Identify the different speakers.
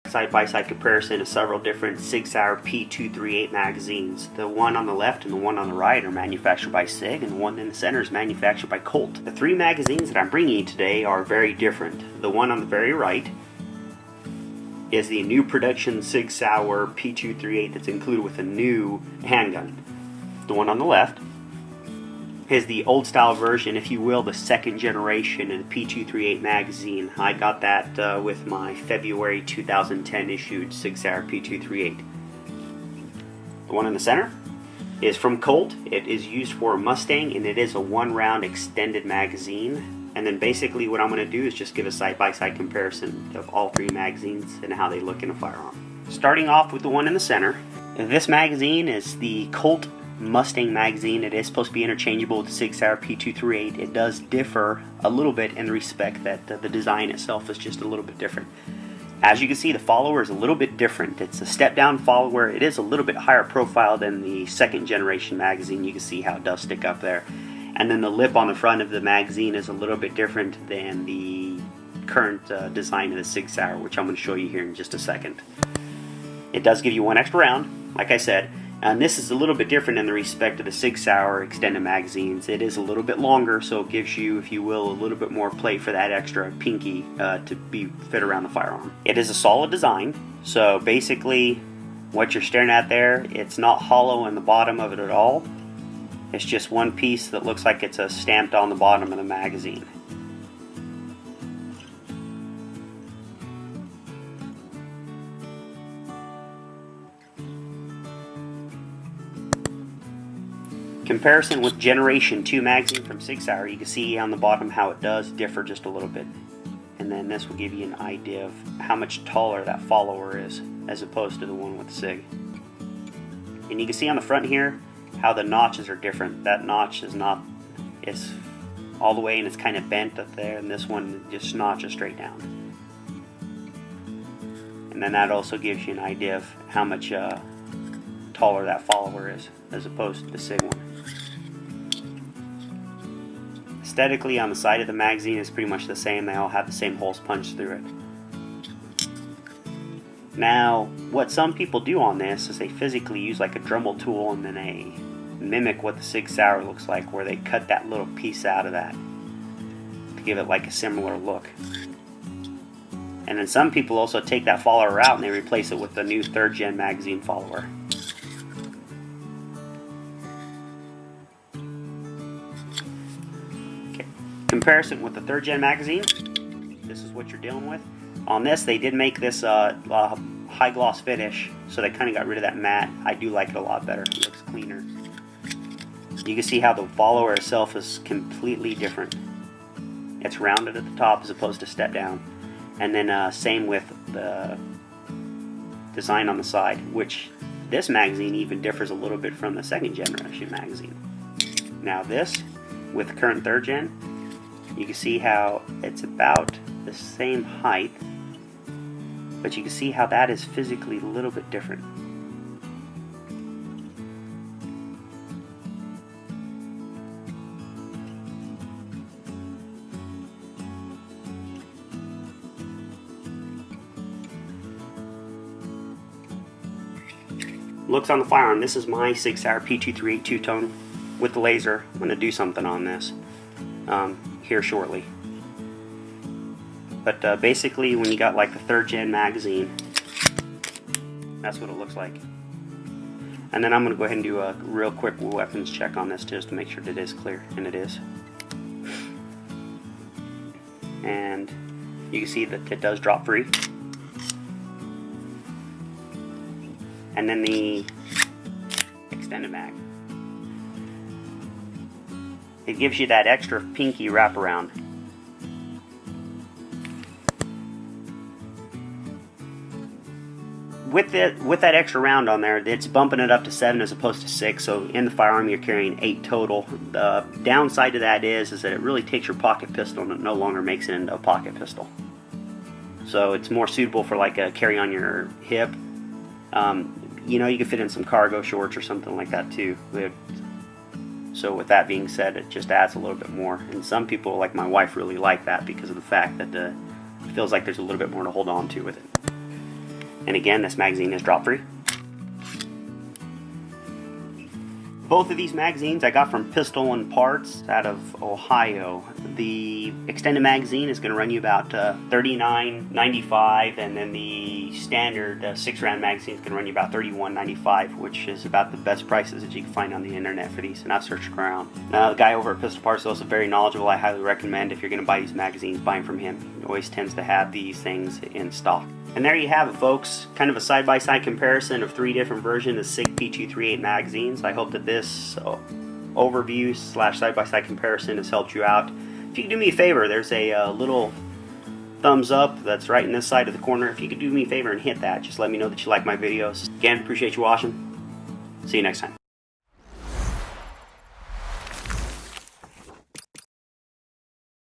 Speaker 1: side-by-side comparison of several different Sig Sauer P238 magazines. The one on the left and the one on the right are manufactured by Sig, and the one in the center is manufactured by Colt. The three magazines that I'm bringing you today are very different. The one on the very right is the new production Sig Sauer P238 that's included with a new handgun. The one on the left is the old style version, if you will, the second generation in the P238 magazine. I got that with my February 2010 issued Sig Sauer P238. The one in the center is from Colt. It is used for a Mustang, and it is a 1-round extended magazine. And then basically what I'm going to do is just give a side-by-side comparison of all three magazines and how they look in a firearm. Starting off with the one in the center, this magazine is the Colt Mustang magazine. It is supposed to be interchangeable with the Sig Sauer P238. It does differ a little bit in the respect that the design itself is just a little bit different. As you can see, the follower is a little bit different. It's a step-down follower. It is a little bit higher profile than the second generation magazine. You can see how it does stick up there. And then the lip on the front of the magazine is a little bit different than the current design of the Sig Sauer, which I'm going to show you here in just a second. It does give you one extra round, like I said. And this is a little bit different in the respect of the Sig Sauer extended magazines. It is a little bit longer, so it gives you, if you will, a little bit more play for that extra pinky to be fit around the firearm. It is a solid design, so basically what you're staring at there, it's not hollow in the bottom of it at all. It's just one piece that looks like it's stamped on the bottom of the magazine. Comparison with Generation 2 magazine from Sig Sauer, you can see on the bottom how it does differ just a little bit. And then this will give you an idea of how much taller that follower is as opposed to the one with Sig. And you can see on the front here how the notches are different. That notch is not, it's all the way and it's kind of bent up there, and this one just notches straight down. And then that also gives you an idea of how much taller that follower is as opposed to the Sig one. Aesthetically, on the side of the magazine is pretty much the same. They all have the same holes punched through it. Now, what some people do on this is they physically use like a Dremel tool and then they mimic what the Sig Sauer looks like, where they cut that little piece out of that to give it like a similar look. And then some people also take that follower out and they replace it with the new 3rd gen magazine follower. Comparison with the 3rd gen magazine, this is what you're dealing with. On this, they did make this high gloss finish, so they kind of got rid of that matte. I do like it a lot better. It looks cleaner. You can see how the follower itself is completely different. It's rounded at the top as opposed to step down. And then same with the design on the side, which this magazine even differs a little bit from the 2nd generation magazine. Now this, with the current 3rd gen, you can see how it's about the same height, but you can see how that is physically a little bit different. Looks on the firearm. This is my Sig Sauer P238 two-tone with the laser. I'm going to do something on this here shortly. But basically, when you got like the 3rd gen magazine, that's what it looks like. And then I'm going to go ahead and do a real quick weapons check on this just to make sure that it is clear, and it is. And you can see that it does drop free. And then the extended mag. It gives you that extra pinky wraparound. With that extra round on there, it's bumping it up to 7 as opposed to 6, so in the firearm you're carrying 8 total. The downside to that is that it really takes your pocket pistol and it no longer makes it into a pocket pistol. So it's more suitable for like a carry on your hip. You know, you can fit in some cargo shorts or something like that too. So with that being said, it just adds a little bit more. And some people, like my wife, really like that because of the fact that it feels like there's a little bit more to hold on to with it. And again, this magazine is drop free. Both of these magazines I got from Pistol and Parts out of Ohio. The extended magazine is going to run you about $39.95, and then the standard 6-round magazine is going to run you about $31.95, which is about the best prices that you can find on the internet for these, and I've searched around. Now, the guy over at Pistol Parts is also very knowledgeable. I highly recommend, if you're going to buy these magazines, buying from him. He always tends to have these things in stock. And there you have it, folks. Kind of a side-by-side comparison of 3 different versions of Sig P238 magazines. I hope that this overview / side-by-side comparison has helped you out. If you could do me a favor, there's a little thumbs up that's right in this side of the corner. If you could do me a favor and hit that, just let me know that you like my videos. Again, appreciate you watching. See you next time.